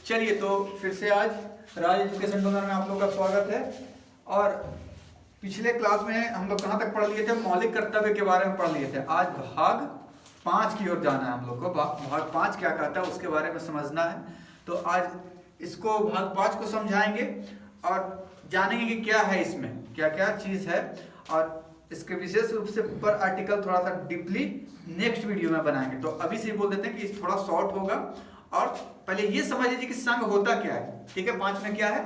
चलिए तो फिर से आज राज एजुकेशन डोनर में आप लोग का स्वागत है। और पिछले क्लास में हम लोग कहाँ तक पढ़ लिए थे? मौलिक कर्तव्य के बारे में पढ़ लिए थे। आज भाग 5 की ओर जाना है हम लोग को। भाग 5 क्या कहता है उसके बारे में समझना है। तो आज इसको भाग 5 को समझाएंगे और जानेंगे कि क्या है इसमें, क्या क्या चीज़ है, और इसके विशेष रूप से ऊपर आर्टिकल थोड़ा सा डीपली नेक्स्ट वीडियो में बनाएंगे। तो अभी से बोल देते हैं कि थोड़ा शॉर्ट होगा। और पहले ये समझ लीजिए कि संघ होता क्या है। ठीक है, 5 में क्या है?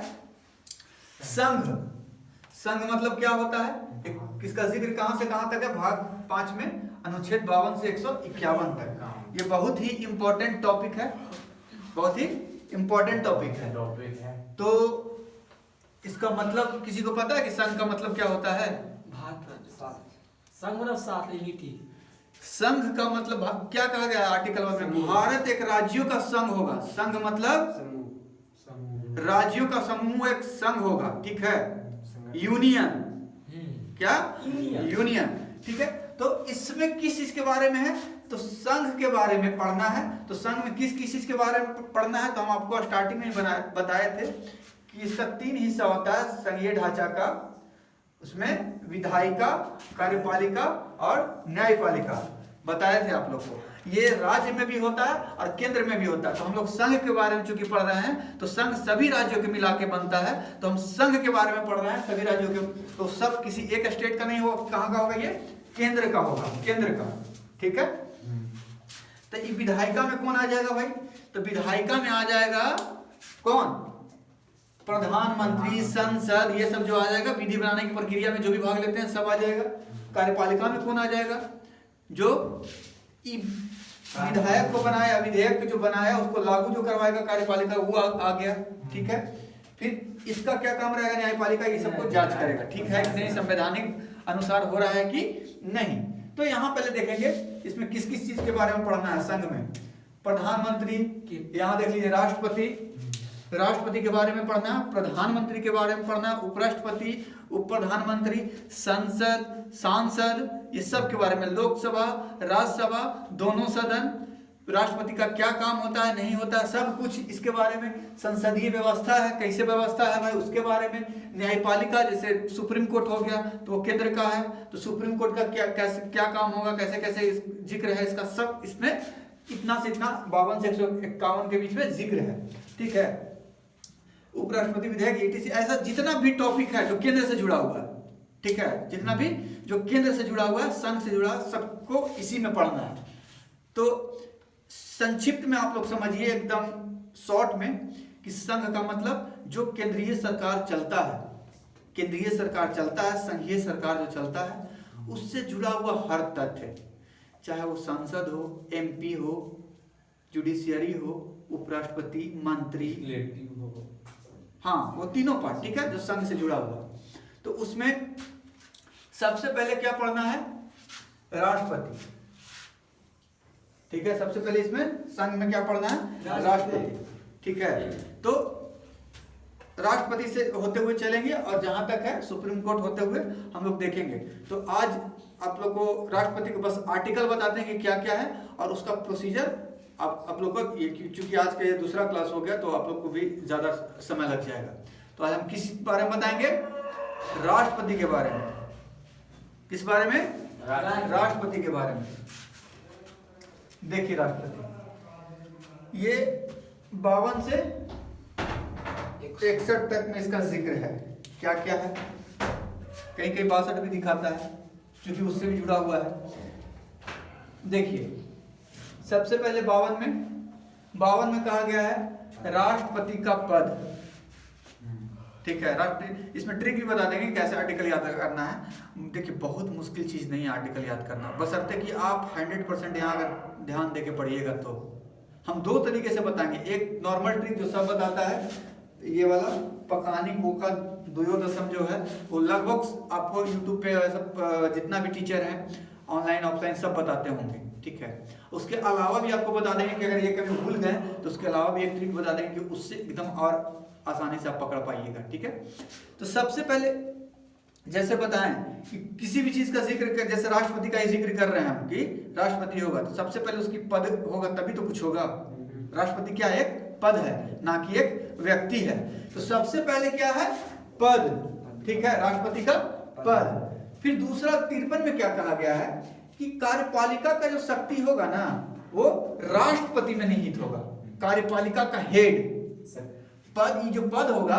संघ। संघ मतलब क्या होता है? किसका जिक्र कहां से कहां तक है? भाग 5 में अनुच्छेद 52 से 151 तक। ये बहुत ही इंपॉर्टेंट टॉपिक है, बहुत ही इंपॉर्टेंट टॉपिक है। तो इसका मतलब किसी को पता है कि संघ का मतलब क्या होता है? संघ मतलब साथ ही ठीक। संघ का मतलब क्या कहा गया है आर्टिकल 1 में? भारत एक राज्यों का संघ होगा। संघ मतलब राज्यों का समूह, एक संघ होगा। ठीक है, यूनियन। क्या? यूनियन। ठीक है, तो इसमें किस चीज के बारे में है? तो संघ के बारे में पढ़ना है। तो संघ में किस किस चीज के बारे में पढ़ना है? तो हम आपको स्टार्टिंग में बताए थे कि इसका 3 हिस्सा होता है संघीय ढांचा का। उसमें विधायिका, कार्यपालिका और न्यायपालिका बताए थे आप लोग को। ये राज्य में भी होता है और केंद्र में भी होता है। तो हम लोग संघ के बारे में चूंकि पढ़ रहे हैं, तो संघ सभी राज्यों के मिला के बनता है। तो हम संघ के बारे में पढ़ रहे हैं सभी राज्यों के। तो सब किसी एक स्टेट का नहीं होगा। कहाँ का होगा? ये केंद्र का होगा, केंद्र का। ठीक है, तो ये विधायिका में कौन आ जाएगा भाई? तो विधायिका में आ जाएगा कौन? प्रधानमंत्री, संसद, ये सब जो आ जाएगा। विधि बनाने की प्रक्रिया में जो भी भाग लेते हैं सब आ जाएगा। कार्यपालिका में कौन आ जाएगा? जो विधायक को बनाया, विधेयक को जो बनाया उसको लागू जो करवाएगा कार्यपालिका, वो आ गया। ठीक है, फिर इसका क्या काम रहेगा? न्यायपालिका ये सबको जांच करेगा, ठीक है कि नहीं, संवैधानिक अनुसार हो रहा है कि नहीं। तो यहाँ पहले देखेंगे इसमें किस किस चीज के बारे में पढ़ना है। संघ में प्रधानमंत्री, यहाँ देख लीजिए राष्ट्रपति, राष्ट्रपति के बारे में पढ़ना, प्रधानमंत्री के बारे में पढ़ना, उपराष्ट्रपति, उप प्रधानमंत्री, संसद, सांसद, ये सब के बारे में, लोकसभा, राज्यसभा, दोनों सदन, राष्ट्रपति का क्या काम होता है, नहीं होता है, सब कुछ इसके बारे में। संसदीय व्यवस्था है, कैसे व्यवस्था है भाई, उसके बारे में। न्यायपालिका, जैसे सुप्रीम कोर्ट हो गया तो वो केंद्र का है, तो सुप्रीम कोर्ट का क्या काम होगा, कैसे कैसे जिक्र है इसका, सब इसमें इतना से इतना 52 से 151 के बीच में जिक्र है। ठीक है, उपराष्ट्रपति, विधेयक, etc, ऐसा जितना भी टॉपिक है जो केंद्र से जुड़ा हुआ है। ठीक है, जितना भी जो केंद्र से जुड़ा हुआ है, संघ से जुड़ा, सबको इसी में पढ़ना है। तो संक्षिप्त में आप लोग समझिए एकदम शॉर्ट में कि संघ का मतलब जो केंद्रीय सरकार चलता है, केंद्रीय सरकार चलता है, संघीय सरकार जो चलता है, उससे जुड़ा हुआ हर तथ्य, चाहे वो संसद हो, MP हो, जुडिशियरी हो, उपराष्ट्रपति, मंत्री, हाँ वो तीनों पार्ट। ठीक है, जो संघ से जुड़ा हुआ, तो उसमें सबसे पहले क्या पढ़ना है? राष्ट्रपति। ठीक है, सबसे पहले इसमें संघ में क्या पढ़ना है? राष्ट्रपति। ठीक है, तो राष्ट्रपति से होते हुए चलेंगे और जहां तक है सुप्रीम कोर्ट होते हुए हम लोग देखेंगे। तो आज आप लोग को राष्ट्रपति को बस आर्टिकल बताते हैं कि क्या क्या है और उसका प्रोसीजर आप लोग को, चूंकि आज का ये दूसरा क्लास हो गया तो आप लोग को भी ज्यादा समय लग जाएगा। तो आज हम किस बारे में बताएंगे? राष्ट्रपति के बारे में। किस बारे में? राष्ट्रपति के बारे में। देखिए राष्ट्रपति, ये 52 से 61 तक में इसका जिक्र है। क्या क्या है? कहीं कहीं 62 भी दिखाता है क्योंकि उससे भी जुड़ा हुआ है। देखिए सबसे पहले 52 में कहा गया है राष्ट्रपति का पद। ठीक है, राष्ट्रपति, इसमें ट्रिक भी बता देंगे कैसे आर्टिकल याद करना है। देखिए बहुत मुश्किल चीज नहीं है आर्टिकल याद करना, बशर्ते कि आप 100% यहाँ अगर ध्यान देके पढ़िएगा। तो हम 2 तरीके से बताएंगे। एक नॉर्मल ट्रिक जो सब बताता है, ये वाला पकानी का द्वयोदशम जो है, वो लगभग आपको यूट्यूब पे सब जितना भी टीचर हैं ऑनलाइन ऑफलाइन सब बताते होंगे। ठीक है, उसके अलावा भी आपको बता देंगे कि अगर ये कभी भूल गए तो उसके अलावा भी एक ट्रिक बता देंगे कि उससे एकदम और आसानी से आप पकड़ पाइएगा। ठीक है, तो सबसे पहले जैसे बताएं कि किसी भी चीज का जिक्र कर, जैसे राष्ट्रपति का ही जिक्र कर रहे हैं हम कि राष्ट्रपति होगा, तो सबसे पहले उसकी पद होगा तभी तो कुछ होगा। राष्ट्रपति क्या है? एक पद है, ना कि एक व्यक्ति है। तो सबसे पहले क्या है? पद, ठीक है, राष्ट्रपति का पद। फिर दूसरा 53 में क्या कहा गया है कि कार्यपालिका का जो शक्ति होगा ना वो राष्ट्रपति में निहित होगा। कार्यपालिका का हेड पद, ये जो पद होगा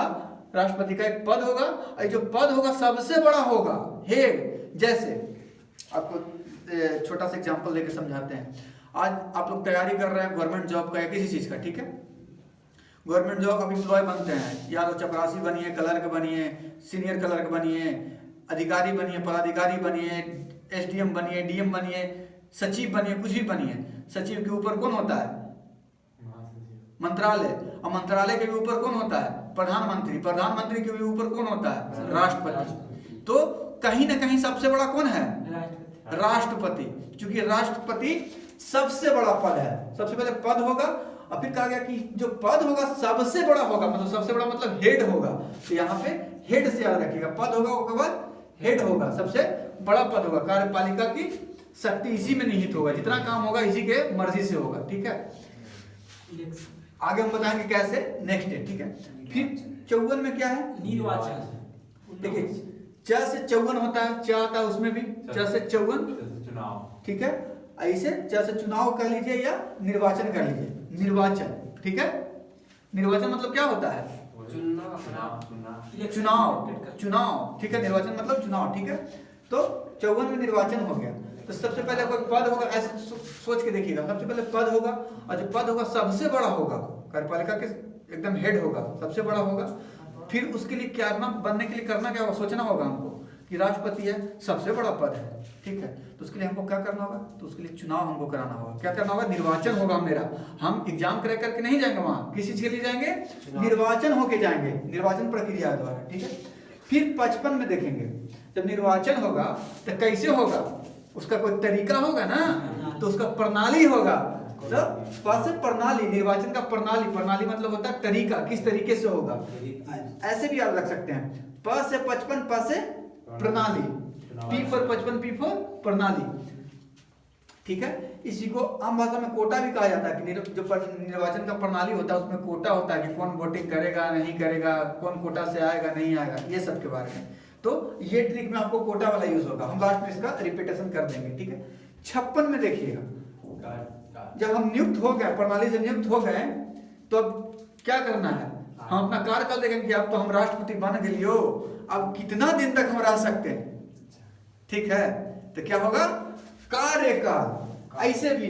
राष्ट्रपति का एक पद होगा, और जो पद होगा सबसे बड़ा होगा, हेड। जैसे आपको छोटा सा एग्जांपल लेके समझाते हैं। आज आप लोग तैयारी कर रहे हैं गवर्नमेंट जॉब का या किसी चीज का, ठीक है, गवर्नमेंट जॉब अब एम्प्लॉय बनते हैं, या तो चपरासी बनिए, क्लर्क बनिए, सीनियर क्लर्क बनिए, अधिकारी बनिए, पदाधिकारी बनिए, एसडीएम बनिए, डीएम बनिए, सचिव बनिए, कुछ भी बनिए। सचिव के ऊपर कौन होता है? मंत्रालय। और मंत्रालय के भी ऊपर कौन होता है? प्रधानमंत्री। प्रधानमंत्री के भी ऊपर कौन होता है? राष्ट्रपति। तो कहीं ना कहीं सबसे बड़ा कौन है? राष्ट्रपति। क्योंकि राष्ट्रपति सबसे बड़ा पद है, सबसे पहले पद होगा, और फिर कहा गया कि जो पद होगा सबसे बड़ा होगा, मतलब सबसे बड़ा मतलब हेड होगा। तो यहाँ पे हेड से याद रखिएगा, पद होगा उसके बाद हेड होगा, सबसे बड़ा पद होगा। कार्यपालिका की शक्ति इसी में निहित होगा, जितना काम होगा इसी के मर्जी से होगा, ठीक है। आगे हम बताएंगे कैसे, नेक्स्ट डे, ठीक है। फिर 54 में क्या है? निर्वाचन। देखिए 4 से 54 होता है, क्या आता है उसमें भी 4 से 54, ठीक है। ऐसे 4 से चुनाव कह लीजिए या निर्वाचन कर लीजिए। निर्वाचन, ठीक है। निर्वाचन मतलब क्या होता है? चुनाव, ठीक है। निर्वाचन मतलब चुनाव, ठीक है। तो 54 में निर्वाचन हो गया। तो सबसे पहले कोई पद होगा, ऐसे सोच के देखिएगा, सबसे पहले पद होगा, और जो पद होगा सबसे बड़ा होगा, कार्यपालिका के एकदम हेड होगा, सबसे बड़ा होगा। फिर उसके लिए क्या बनने के लिए करना क्या होगा? सोचना होगा हमको कि राष्ट्रपति है, सबसे बड़ा पद है, ठीक है। तो उसके लिए हमको क्या करना होगा? तो उसके लिए चुनाव हमको कराना होगा। क्या करना होगा? निर्वाचन होगा मेरा। हम एग्जाम क्रैक करके नहीं जाएंगे वहां, किस चीज के लिए जाएंगे? निर्वाचन होके जाएंगे, निर्वाचन प्रक्रिया द्वारा, ठीक है। फिर 55 में देखेंगे, जब निर्वाचन होगा तो कैसे होगा? उसका कोई तरीका होगा ना, तो उसका प्रणाली होगा। तो पास प्रणाली, निर्वाचन का प्रणाली, प्रणाली मतलब होता है तरीका, किस तरीके से होगा, ऐसे भी याद रख सकते हैं। प से 55, प से प्रणाली, पी फॉर 55, पी फॉर प्रणाली, ठीक है। इसी को आम भाषा में कोटा भी कहा जाता है कि जो निर्वाचन का प्रणाली होता है उसमें कोटा होता है कि कौन वोटिंग करेगा नहीं करेगा, कौन कोटा से आएगा नहीं आएगा, ये सब के बारे में। तो ये ट्रिक में आपको कोटा वाला यूज होगा, हम लास्ट में इसका रिपीटेशन कर देंगे, ठीक है। 56 में देखिएगा, जब हम नियुक्त हो गए, प्रणाली से नियुक्त हो गए, तो अब क्या करना है? हम अपना कार्यकाल देखेंगे कि अब तो हम राष्ट्रपति बन गए हो, अब कितना दिन तक हम रह सकते हैं, ठीक है। तो क्या होगा? कार्यकाल। ऐसे भी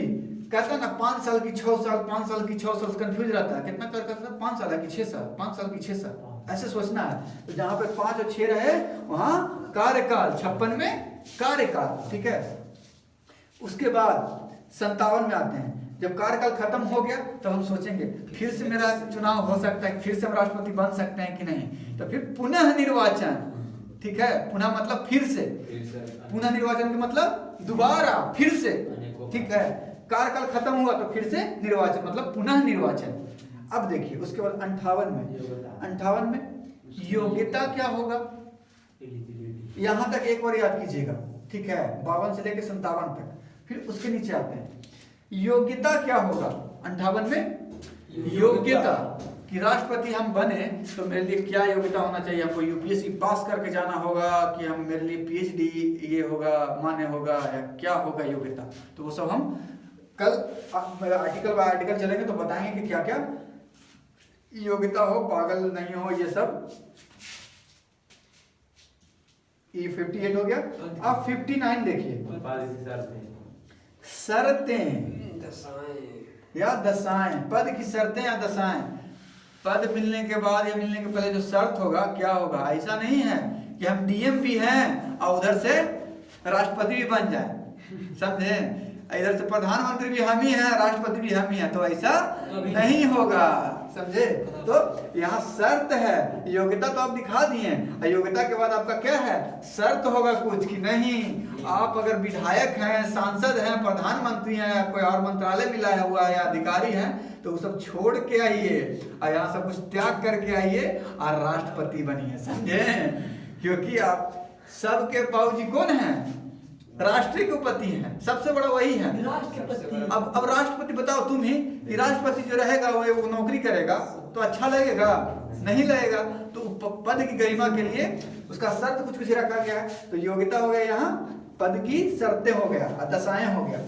कहता ना 5 साल की 6 साल, 5 साल की 6 साल, कंफ्यूज रहता है कितना कर 5 साल की 6 साल, 5 साल की 6 साल, ऐसे सोचना है। तो जहां पे 5 और 6 रहे वहां कार्यकाल, 56 में कार्यकाल, ठीक है। उसके बाद 57 में आते हैं, जब कार्यकाल खत्म हो गया तो हम सोचेंगे फिर से मेरा चुनाव हो सकता है, फिर से हम राष्ट्रपति बन सकते हैं कि नहीं। तो फिर पुनः निर्वाचन, ठीक है। पुनः मतलब फिर से, पुनः निर्वाचन का मतलब दोबारा, फिर से, ठीक है। कार्यकाल खत्म हुआ तो फिर से निर्वाचन मतलब पुनः निर्वाचन। अब देखिए उसके बाद 58 में योग्यता क्या होगा? यहां तक एक बार याद कीजिएगा, ठीक है, 52 से लेकर 57 तक। फिर उसके नीचे आते हैं, योग्यता क्या होगा? 58 में योग्यता कि राष्ट्रपति हम बने तो मेरे लिए क्या योग्यता होना चाहिए? हमको यूपीएससी पास करके जाना होगा कि हम मेरे लिए पीएचडी ये होगा मान्य होगा, या क्या होगा योग्यता? तो वो सब हम कल आर्टिकल बाय आर्टिकल चलेंगे तो बताएंगे कि क्या क्या योग्यता हो, पागल नहीं हो, ये सब। ये 58 हो गया। अब 59 देखिए, शर्तें या दशाएं, पद की शर्तें या दशाएं। पद मिलने के बाद या मिलने के पहले जो शर्त होगा क्या होगा? ऐसा नहीं है कि हम डीएम भी हैं और उधर से राष्ट्रपति भी बन जाए, समझे? इधर से प्रधानमंत्री भी हम ही हैं, राष्ट्रपति भी हम ही हैं, तो ऐसा नहीं होगा, समझे? तो यहाँ शर्त है, योग्यता तो आप दिखा दिए, योग्यता के बाद आपका क्या है? शर्त होगा कुछ कि नहीं आप अगर विधायक हैं, सांसद हैं, प्रधानमंत्री हैं, कोई और मंत्रालय मिला हुआ है या अधिकारी हैं, तो वो सब छोड़ के आइए और यहाँ सब कुछ त्याग करके आइए और राष्ट्रपति बनिए, समझे? क्योंकि आप सबके बाबूजी कौन है? राष्ट्रीय के उपपति हैं, सबसे बड़ा वही है। राष्ट्रपति। अब राष्ट्रपति बताओ तुम ही कि राष्ट्रपति जो रहेगा वो नौकरी करेगा तो अच्छा लगेगा? नहीं लगेगा। तो पद की गरिमा के लिए उसका शर्त कुछ रखा गया है। तो योग्यता हो गया यहाँ, पद की शर्तें हो गया, दशाएं हो गया।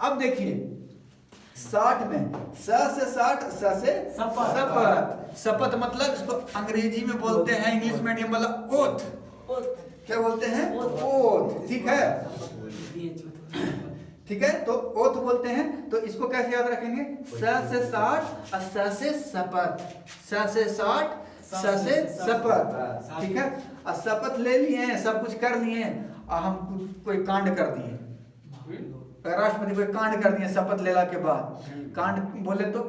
अब देखिए 60 में स से 60, स से शपथ। शपथ मतलब इसको अंग्रेजी में बोलते हैं, इंग्लिश मीडियम वाला ओथ। क्या बोलते हैं? ओथ। ठीक है, ठीक है। तो ओथ बोलते हैं। तो इसको कैसे याद रखेंगे? स से 60 और स से शपथ। स से 60, स से शपथ। ठीक है। और शपथ ले लिए, सब कुछ कर लिए और हम कोई कांड कर दिए, राष्ट्रपति कोई कांड कर दिए शपथ लेला के बाद। कांड बोले तो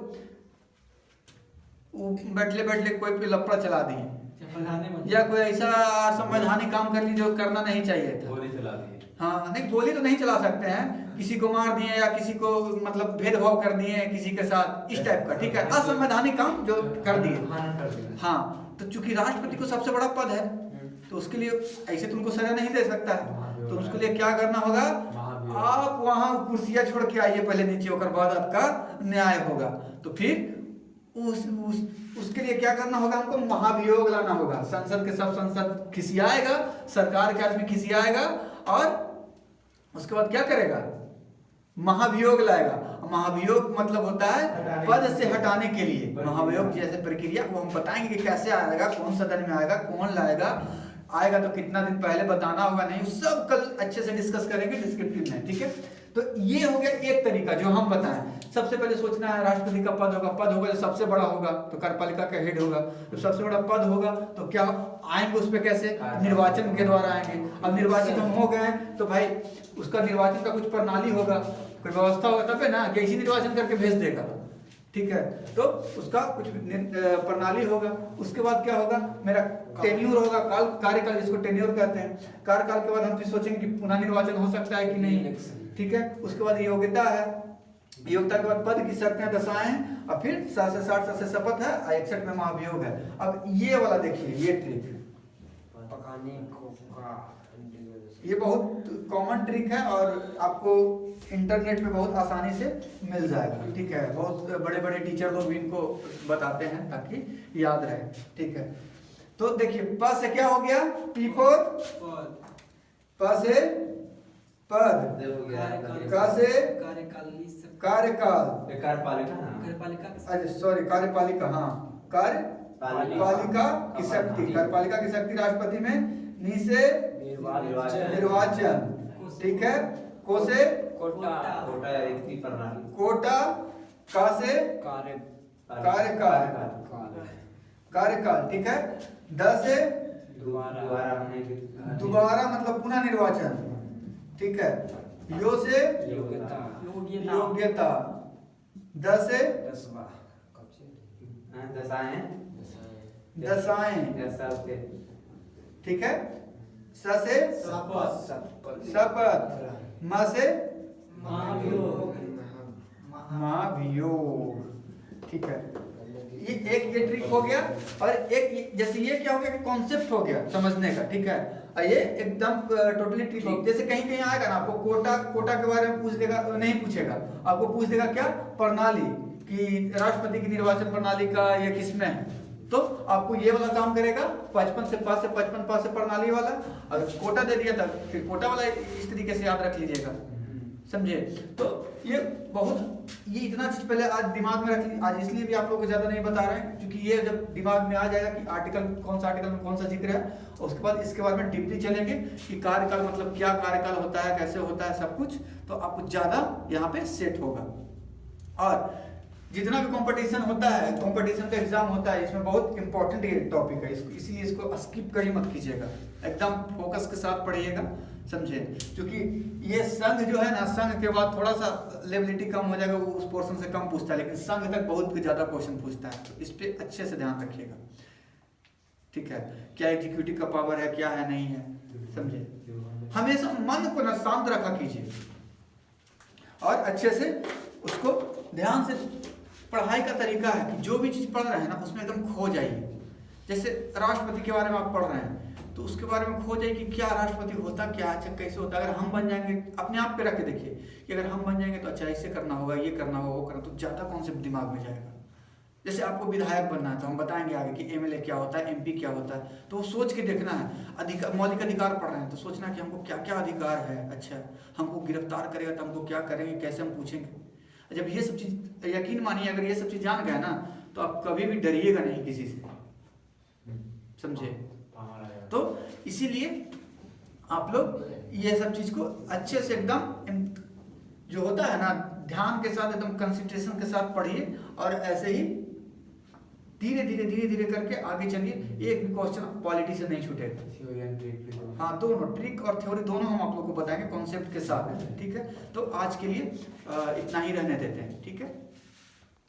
बैठले बैठले कोई पे लपड़ा चला दिए, या कोई ऐसा संवैधानिक काम कर ली जो करना नहीं चाहिए था। गोली चला दी। हाँ नहीं, गोली तो नहीं चला सकते हैं, किसी को मार दिए या किसी को मतलब भेदभाव कर दिए किसी के साथ, इस टाइप का। ठीक है, असंवैधानिक काम जो कर दिए। हाँ, तो चूंकि राष्ट्रपति को सबसे बड़ा पद है तो उसके लिए ऐसे तुमको सजा नहीं दे सकता है। तो उसके लिए क्या करना होगा? आप वहां कुर्सियां छोड़ के आइए पहले नीचे, होकर बाद आपका न्याय होगा। तो फिर उसके लिए क्या करना होगा? हमको महाभियोग लाना होगा। संसद के सब संसद खिसियाएगा, सरकार के आदमी खिसियाएगा और उसके बाद क्या करेगा? महाभियोग लाएगा। महाभियोग मतलब होता है पद से हटाने के लिए। महाभियोग जैसे प्रक्रिया वो हम बताएंगे कि कैसे आएगा, कौन सदन में आएगा, कौन लाएगा, आएगा तो कितना दिन पहले बताना होगा, नहीं सब कल अच्छे से डिस्कस करेंगे डिस्क्रिप्टिव में। ठीक है, तो ये हो गया एक तरीका जो हम बताएं। सबसे पहले सोचना है राष्ट्रपति का पद होगा, पद होगा जो सबसे बड़ा होगा तो कार्यपालिका का हेड होगा। तो सबसे बड़ा पद होगा तो क्या आएंगे उस पर? कैसे? निर्वाचन के द्वारा आएंगे। अब निर्वाचित हम हो गए तो भाई उसका निर्वाचन का कुछ प्रणाली होगा, कोई व्यवस्था होगा, तब है ना कि इसी निर्वाचन करके भेज देगा। ठीक है, तो उसका कुछ प्रणाली होगा। उसके बाद क्या होगा? मेरा टेन्यूर होगा, कार्यकाल जिसको टेन्यूर कहते हैं। कार्यकाल के बाद हम फिर सोचेंगे कि पुनः निर्वाचन हो सकता है कि नहीं। ठीक है, उसके बाद योग्यता है, योग्यता के बाद पद की शर्तें दशाएं और फिर 60 से 60 से शपथ है और 61 में महाभियोग है। अब ये वाला देखिए, ये ट्रिक ये बहुत कॉमन ट्रिक है और आपको इंटरनेट पे बहुत आसानी से मिल जाएगा। ठीक है, बहुत बड़े बड़े टीचर लोग भी इनको बताते हैं ताकि याद रहे। ठीक है, तो देखिए प से क्या हो गया? पी फोर प से पद, का से कार्यकाल, अरे सॉरी कार्यपालिका, हाँ कार्यपालिका की शक्ति, कार्यपालिका की शक्ति राष्ट्रपति में। नी से निर्वाचन, ठीक है। को से कोटा, का से कार्यकाल, कार्यकाल, ठीक है। द से दोबारा मतलब पुनः निर्वाचन, ठीक है। यो से योग्यता, द से दशाएं, ठीक है। स से शपथ, म से महाभियोग, ठीक है। ये ट्रिक हो गया। और एक जैसे ये क्या हो गया कि कॉन्सेप्ट हो गया समझने का, ठीक है। और ये एकदम टोटली ट्रिक हो। जैसे कहीं कहीं आएगा ना आपको कोटा के बारे में पूछ देगा, नहीं पूछेगा, आपको पूछ देगा क्या? प्रणाली कि राष्ट्रपति की निर्वाचन प्रणाली का ये किसमें है, तो आपको ये वाला काम करेगा 55 से 5 से 55 5 से प्रणाली वाला। और कोटा दे दिया था फिर कोटा वाला इस तरीके से याद रख लीजिएगा, समझे। तो ये इतना चीज पहले आज दिमाग में रख लीजिए। आज इसलिए भी आप लोग को ज्यादा नहीं बता रहे हैं क्योंकि ये जब दिमाग में आ जाएगा कि आर्टिकल कौन सा आर्टिकल में कौन सा जिक्र है, और उसके बाद इसके बारे में डीपली चलेंगे कि कार्यकाल मतलब क्या, कार्यकाल होता है कैसे होता है, सब कुछ तो आपको ज्यादा यहाँ पे सेट होगा। और जितना भी कंपटीशन होता है, कंपटीशन का एग्जाम होता है, इसमें बहुत इंपॉर्टेंट ये टॉपिक है, इसलिए इसको स्किप कहीं मत कीजिएगा, एकदम फोकस के साथ पढ़िएगा, समझे। क्योंकि ये संघ जो है ना, संघ के बाद थोड़ा सा लेवलिटी कम हो जाएगा, वो उस पोर्शन से कम पूछता है, लेकिन संघ तक बहुत ज्यादा क्वेश्चन पूछता है, तो इस पे अच्छे से ध्यान रखिएगा, ठीक है। क्या एग्जीक्यूटिव का पावर है, क्या है, नहीं है, समझे। हमेशा मन को ना शांत रखा कीजिए और अच्छे से उसको ध्यान से। पढ़ाई का तरीका है कि जो भी चीज पढ़ रहे हैं ना उसमें एकदम खो जाइए। जैसे राष्ट्रपति के बारे में आप पढ़ रहे हैं तो उसके बारे में खोज है कि क्या राष्ट्रपति होता क्या, अच्छा कैसे होता। अगर हम बन जाएंगे, अपने आप पे रख के देखिए कि अगर हम बन जाएंगे तो अच्छा ऐसे करना होगा, ये करना होगा, वो करना, तो ज़्यादा कॉन्सेप्ट दिमाग में जाएगा। जैसे आपको विधायक बनना है तो हम बताएंगे आगे कि एमएलए क्या होता है, एमपी क्या होता है, तो वो सोच के देखना है। अधिकार, मौलिक अधिकार पढ़ रहे हैं तो सोचना कि हमको क्या क्या अधिकार है, अच्छा हमको गिरफ्तार करेगा तो हमको क्या करेंगे, कैसे हम पूछेंगे। जब ये सब चीज़ यकीन मानिए, अगर ये सब चीज़ जान गए ना तो आप कभी भी डरिएगा नहीं किसी से, समझे। तो इसीलिए आप लोग ये सब चीज़ को अच्छे से एकदम जो होता है ना ध्यान के साथ, एकदम कंसंट्रेशन के साथ पढ़िए और ऐसे ही धीरे धीरे करके आगे चलिए। एक भी क्वेश्चन पॉलिटी से नहीं छूटेगा। हाँ, दोनों ट्रिक और थ्योरी दोनों हम आप लोग को बताएंगे कॉन्सेप्ट के साथ, ठीक है। तो आज के लिए इतना ही रहने देते हैं, ठीक है।